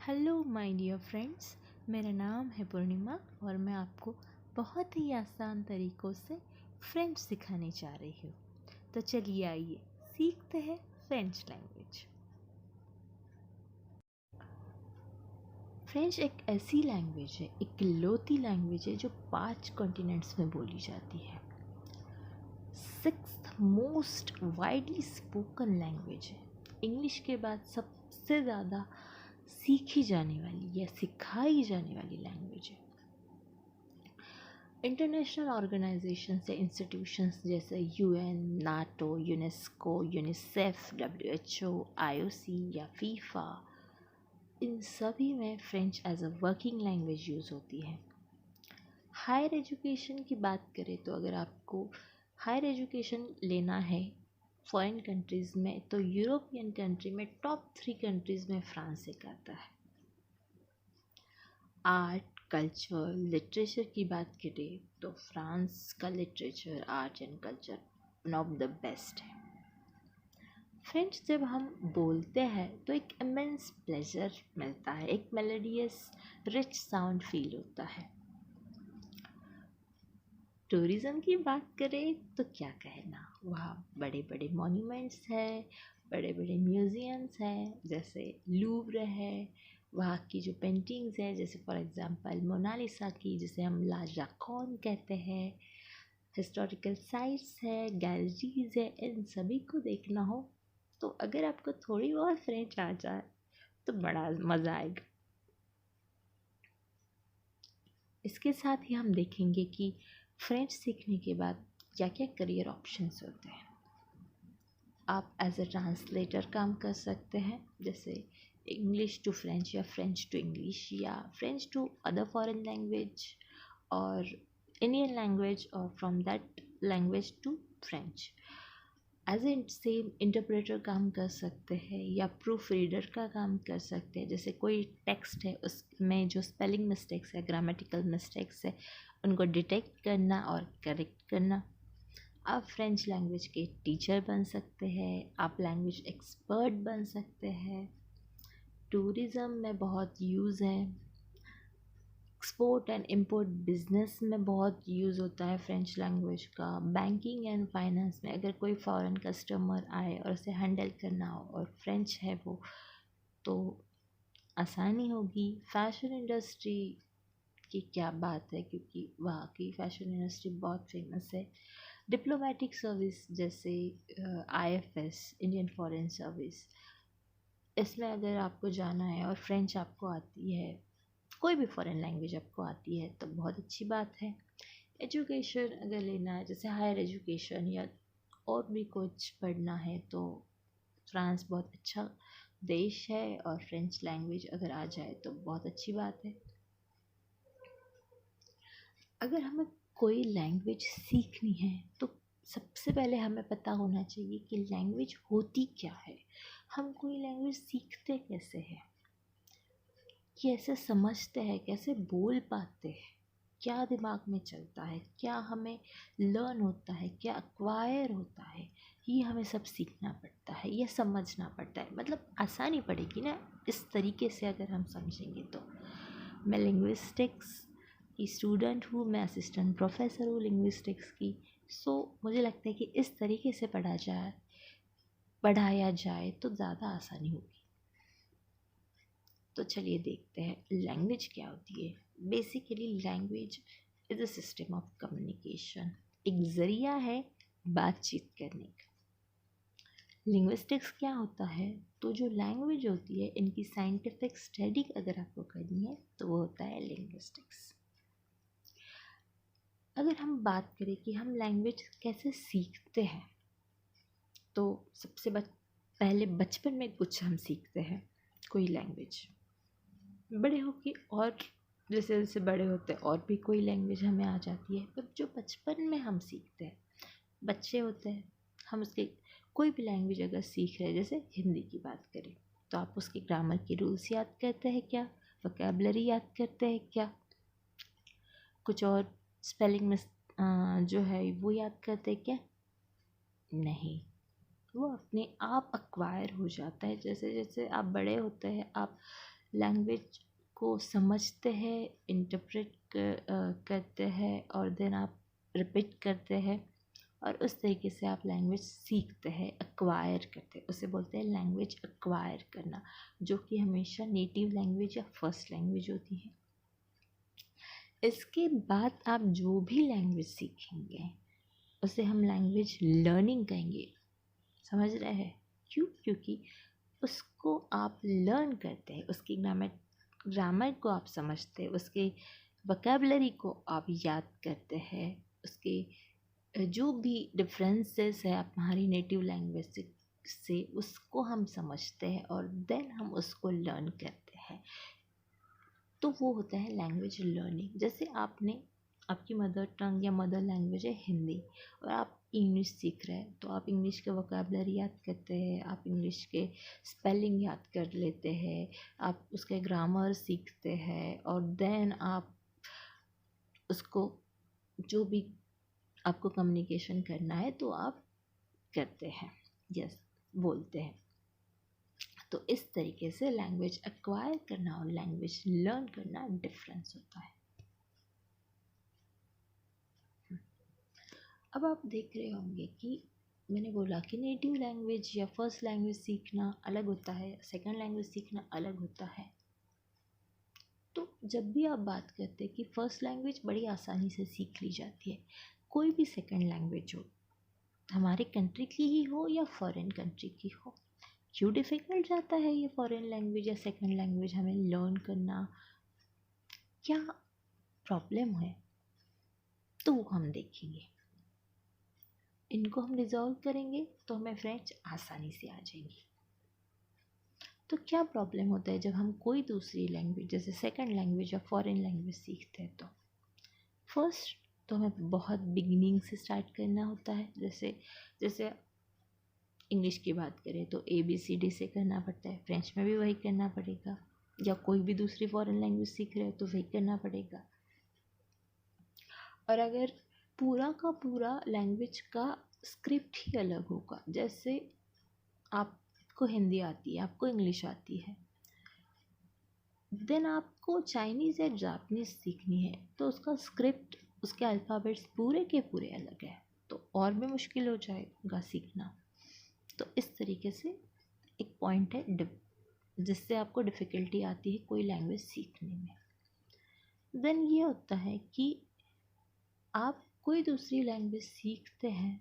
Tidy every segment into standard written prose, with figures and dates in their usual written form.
Hello my dear friends, मेरा नाम है पूर्णिमा और मैं आपको बहुत ही आसान तरीक़ों से फ्रेंच सिखाने जा रही हूँ। तो चलिए आइए सीखते हैं फ्रेंच लैंग्वेज। फ्रेंच एक ऐसी लैंग्वेज है, इकलौती लैंग्वेज है जो 5 कॉन्टिनेंट्स में बोली जाती है। 6th most widely spoken language है। इंग्लिश के बाद सबसे ज़्यादा सीखी जाने वाली या सिखाई जाने वाली लैंग्वेज है। इंटरनेशनल ऑर्गेनाइजेशन से इंस्टीट्यूशंस जैसे UN, NATO, UNESCO, UNICEF, WHO, IOC या फीफा, इन सभी में French as a working language use होती है। हायर एजुकेशन की बात करें तो अगर आपको हायर एजुकेशन लेना है फॉरेन कंट्रीज़ में तो यूरोपियन कंट्री में टॉप 3 कंट्रीज़ में फ्रांस एक आता है। आर्ट, कल्चर, लिटरेचर की बात करें तो फ्रांस का literature, art and culture one of the best है। फ्रेंच जब हम बोलते हैं तो एक इमेंस प्लेजर मिलता है, एक मेलोडियस रिच साउंड फील होता है। टूरिज़्म की बात करें तो क्या कहना, वहाँ बड़े बड़े मॉन्यूमेंट्स हैं, बड़े बड़े म्यूज़ियम्स हैं, जैसे लूव्र है, वहाँ की जो पेंटिंग्स है जैसे फॉर एग्ज़ाम्पल मोनालिसा की, जिसे हम ला जाकोन कहते हैं, हिस्टोरिकल साइट्स है, गैलरीज है, इन सभी को देखना हो तो अगर आपको थोड़ी बहुत फ्रेंच आ जाए तो बड़ा मज़ा आएगा। इसके साथ ही हम देखेंगे कि फ्रेंच सीखने के बाद क्या क्या करियर ऑप्शंस होते हैं। आप एज अ ट्रांसलेटर काम कर सकते हैं, जैसे इंग्लिश टू फ्रेंच या फ्रेंच टू इंग्लिश या French to other foreign language और इंडियन लैंग्वेज और from that language to French. As a same interpreter काम कर सकते हैं या प्रूफ रीडर का काम कर सकते हैं। जैसे कोई टेक्स्ट है उसमें जो स्पेलिंग मिस्टेक्स है, ग्रामेटिकल मिस्टेक्स है, उनको डिटेक्ट करना और करेक्ट करना। आप फ्रेंच लैंग्वेज के टीचर बन सकते हैं, आप लैंग्वेज एक्सपर्ट बन सकते हैं। टूरिज़्म में बहुत यूज़ है, एक्सपोर्ट एंड इंपोर्ट बिजनेस में बहुत यूज़ होता है फ्रेंच लैंग्वेज का। बैंकिंग एंड फाइनेंस में अगर कोई फॉरेन कस्टमर आए और उसे हैंडल करना हो और फ्रेंच है वो, तो आसानी होगी। फैशन इंडस्ट्री की क्या बात है, क्योंकि वहाँ की फैशन इंडस्ट्री बहुत फेमस है। डिप्लोमेटिक सर्विस जैसे आईएफएस, इंडियन फॉरेन सर्विस, इसमें अगर आपको जाना है और फ्रेंच आपको आती है, कोई भी फॉरेन लैंग्वेज आपको आती है तो बहुत अच्छी बात है। एजुकेशन अगर लेना है, जैसे हायर एजुकेशन या और भी कुछ पढ़ना है, तो फ्रांस बहुत अच्छा देश है और फ्रेंच लैंग्वेज अगर आ जाए तो बहुत अच्छी बात है। अगर हमें कोई लैंग्वेज सीखनी है तो सबसे पहले हमें पता होना चाहिए कि लैंग्वेज होती क्या है, हम कोई लैंग्वेज सीखते कैसे हैं, कैसे समझते हैं, कैसे बोल पाते हैं, क्या दिमाग में चलता है, क्या हमें लर्न होता है, क्या एक्वायर होता है, ये हमें सब सीखना पड़ता है, ये समझना पड़ता है। मतलब आसानी पड़ेगी ना इस तरीके से अगर हम समझेंगे तो। मैं लिंग्विस्टिक्स की स्टूडेंट हूँ, मैं असिस्टेंट प्रोफेसर हूँ लिंग्विस्टिक्स की। सो मुझे लगता है कि इस तरीके से पढ़ाया जाए तो ज़्यादा आसानी होगी। तो चलिए देखते हैं लैंग्वेज क्या होती है। Basically language is a system of communication, एक ज़रिया है बातचीत करने का। लिंग्विस्टिक्स क्या होता है, तो जो लैंग्वेज होती है इनकी साइंटिफिक स्टडी अगर आपको करनी है तो वो होता है लिंग्विस्टिक्स। अगर हम बात करें कि हम लैंग्वेज कैसे सीखते हैं, तो सबसे पहले बचपन में कुछ हम सीखते हैं कोई लैंग्वेज, बड़े होके और जैसे जैसे बड़े होते हैं और भी कोई लैंग्वेज हमें आ जाती है। पर जो बचपन में हम सीखते हैं, बच्चे होते हैं, हम उसके कोई भी लैंग्वेज अगर सीख रहे हैं, जैसे हिंदी की बात करें तो आप उसके ग्रामर के रूल्स याद करते हैं क्या, वोकैबुलरी याद करते हैं क्या, कुछ और स्पेलिंग में जो है वो याद करते हैं क्या? नहीं, वो अपने आप एक्वायर हो जाता है। जैसे जैसे आप बड़े होते हैं, आप लैंग्वेज को समझते हैं, इंटरप्रेट करते हैं और देन आप रिपीट करते हैं और उस तरीके से आप लैंग्वेज सीखते हैं, एक्वायर करते हैं। उसे बोलते हैं लैंग्वेज एक्वायर करना, जो कि हमेशा नेटिव लैंग्वेज या फर्स्ट लैंग्वेज होती है। इसके बाद आप जो भी लैंग्वेज सीखेंगे उसे हम लैंग्वेज लर्निंग कहेंगे। समझ रहे हैं क्यों? क्योंकि उसको आप लर्न करते हैं, उसकी ग्रामर को आप समझते हैं, उसके वोकैबुलरी को आप याद करते हैं, उसके जो भी डिफरेंसेस है हमारी नेटिव लैंग्वेज से उसको हम समझते हैं और देन हम उसको लर्न करते हैं। तो वो होता है लैंग्वेज लर्निंग। जैसे आपकी मदर टंग या मदर लैंग्वेज है हिंदी और आप इंग्लिश सीख रहे हैं, तो आप इंग्लिश के वोकैबुलरी याद करते हैं, आप इंग्लिश के स्पेलिंग याद कर लेते हैं, आप उसके ग्रामर सीखते हैं और देन आप उसको जो भी आपको कम्युनिकेशन करना है तो आप करते हैं, यस बोलते हैं। तो इस तरीके से लैंग्वेज एक्वायर करना और लैंग्वेज लर्न करना डिफरेंस होता है। अब आप देख रहे होंगे कि मैंने बोला कि नेटिव लैंग्वेज या फर्स्ट लैंग्वेज सीखना अलग होता है, सेकंड लैंग्वेज सीखना अलग होता है। तो जब भी आप बात करते हैं कि फ़र्स्ट लैंग्वेज बड़ी आसानी से सीख ली जाती है, कोई भी सेकंड लैंग्वेज हो, हमारे कंट्री की ही हो या फॉरेन कंट्री की हो, क्यों डिफ़िकल्ट जाता है ये फॉरेन लैंग्वेज या सेकंड लैंग्वेज हमें लर्न करना? क्या प्रॉब्लम है? तो वो हम देखेंगे। इनको हम रिजॉल्व करेंगे तो हमें फ्रेंच आसानी से आ जाएंगी। तो क्या प्रॉब्लम होता है जब हम कोई दूसरी लैंग्वेज जैसे सेकंड लैंग्वेज या फॉरेन लैंग्वेज सीखते हैं? तो फर्स्ट तो हमें बहुत बिगिनिंग से स्टार्ट करना होता है। जैसे इंग्लिश की बात करें तो ABCD से करना पड़ता है, फ्रेंच में भी वही करना पड़ेगा, या कोई भी दूसरी फॉरेन लैंग्वेज सीख रहे हो तो वही करना पड़ेगा। और अगर पूरा का पूरा लैंग्वेज का स्क्रिप्ट ही अलग होगा, जैसे आपको हिंदी आती है, आपको इंग्लिश आती है, देन आपको चाइनीज़ या जापनीज़ सीखनी है तो उसका स्क्रिप्ट, उसके अल्फ़ाबेट्स पूरे के पूरे अलग है, तो और भी मुश्किल हो जाएगा सीखना। तो इस तरीके से एक पॉइंट है जिससे आपको डिफ़िकल्टी आती है कोई लैंग्वेज सीखने में। देन ये होता है कि आप कोई दूसरी लैंग्वेज सीखते हैं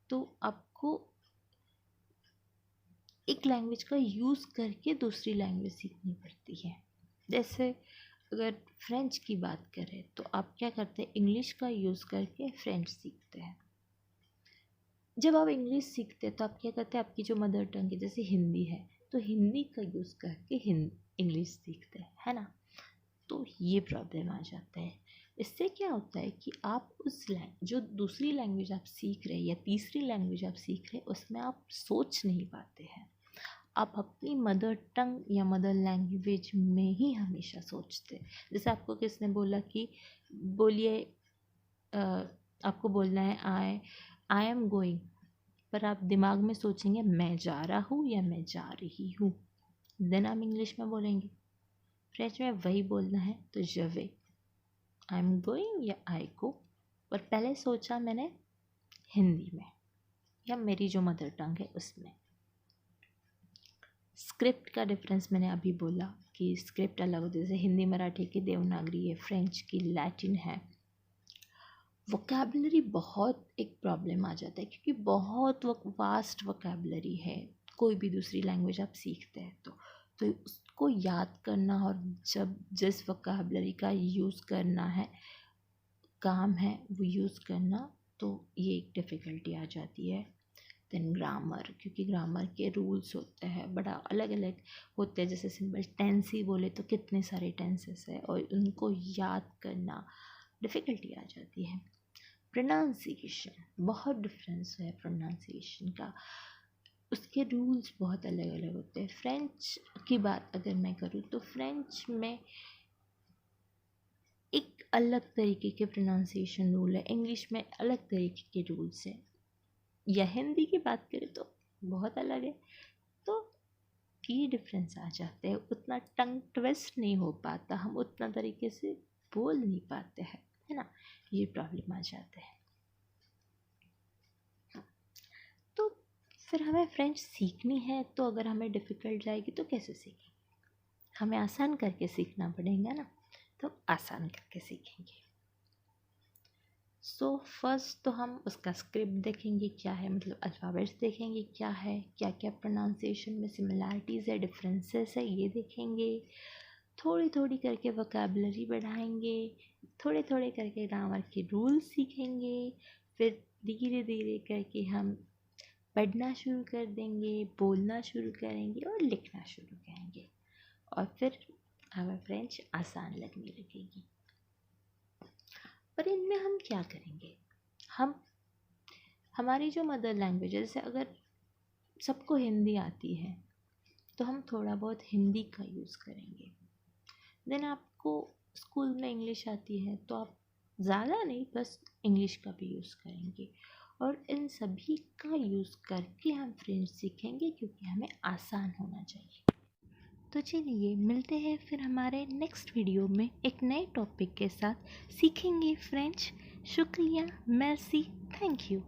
तो आपको एक लैंग्वेज का यूज़ करके दूसरी लैंग्वेज सीखनी पड़ती है। जैसे अगर फ्रेंच की बात करें तो आप क्या करते हैं, इंग्लिश का यूज़ करके फ्रेंच सीखते हैं। जब आप इंग्लिश सीखते हैं तो आप क्या करते हैं, आपकी जो मदर टंग है जैसे हिंदी है तो हिंदी का यूज़ करके इंग्लिश सीखते हैं, है ना? तो ये प्रॉब्लम आ जाता है। इससे क्या होता है कि आप जो दूसरी लैंग्वेज आप सीख रहे हैं या तीसरी लैंग्वेज आप सीख रहे हैं उसमें आप सोच नहीं पाते हैं। आप अपनी मदर टंग या मदर लैंग्वेज में ही हमेशा सोचते हैं। जैसे आपको किसने बोला कि बोलिए, आपको बोलना है आई एम गोइंग, पर आप दिमाग में सोचेंगे मैं जा रहा हूँ या मैं जा रही हूँ, देन आप इंग्लिश में बोलेंगे। फ्रेंच में वही बोलना है तो je vais, I am going या आई गो, पर पहले सोचा मैंने हिंदी में या मेरी जो मदर टंग है उसमें। स्क्रिप्ट का डिफरेंस मैंने अभी बोला कि स्क्रिप्ट अलग होती है, जैसे हिंदी मराठी की देवनागरी है, फ्रेंच की लैटिन है। वोकैबुलरी बहुत एक प्रॉब्लम आ जाता है क्योंकि बहुत वास्ट वोकैबुलरी है। कोई भी दूसरी लैंग्वेज आप सीखते हैं तो उसको याद करना और जब जिस वोकैबुलरी का यूज़ करना है, काम है वो यूज़ करना, तो ये एक डिफ़िकल्टी आ जाती है। देन ग्रामर, क्योंकि ग्रामर के रूल्स होते हैं बड़ा अलग अलग होते हैं। जैसे सिंपल टेंस ही बोले तो कितने सारे टेंसेस है और उनको याद करना डिफ़िकल्टी आ जाती है। प्रोनाउंसिएशन बहुत डिफरेंस है प्रोनाउंसिएशन का, उसके रूल्स बहुत अलग अलग होते हैं। फ्रेंच की बात अगर मैं करूँ तो फ्रेंच में एक अलग तरीके के प्रोनाउंसिएशन रूल है, इंग्लिश में अलग तरीके के रूल्स हैं, या हिंदी की बात करें तो बहुत अलग है। तो की डिफरेंस आ जाते हैं, उतना टंग ट्विस्ट नहीं हो पाता, हम उतना तरीके से बोल नहीं पाते हैं, है ना, ये प्रॉब्लम आ जाते हैं। तो फिर हमें फ्रेंच सीखनी है, तो अगर हमें डिफ़िकल्ट जाएगी तो कैसे सीखेंगे? हमें आसान करके सीखना पड़ेगा ना, तो आसान करके सीखेंगे। सो फर्स्ट तो हम उसका स्क्रिप्ट देखेंगे क्या है, मतलब अल्फ़ाबेट्स देखेंगे क्या है, क्या क्या प्रोनाउंसिएशन में सिमिलैरिटीज़ है, डिफरेंसेस है, ये देखेंगे। थोड़ी थोड़ी करके वोकैबुलरी बढ़ाएंगे, थोड़े थोड़े करके ग्रामर के रूल्स सीखेंगे, फिर धीरे धीरे करके हम पढ़ना शुरू कर देंगे, बोलना शुरू करेंगे और लिखना शुरू करेंगे, और फिर हमें फ्रेंच आसान लगने लगेगी। पर इनमें हम क्या करेंगे? हम हमारी जो मदर लैंग्वेज है, जैसे अगर सबको हिंदी आती है तो हम थोड़ा बहुत हिंदी का यूज़ करेंगे। देन आपको स्कूल में इंग्लिश आती है तो आप ज़्यादा नहीं, बस इंग्लिश का भी यूज़ करेंगे, और इन सभी का यूज़ करके हम फ्रेंच सीखेंगे, क्योंकि हमें आसान होना चाहिए। तो चलिए मिलते हैं फिर हमारे नेक्स्ट वीडियो में एक नए टॉपिक के साथ, सीखेंगे फ्रेंच। शुक्रिया, मेर्सी, थैंक यू।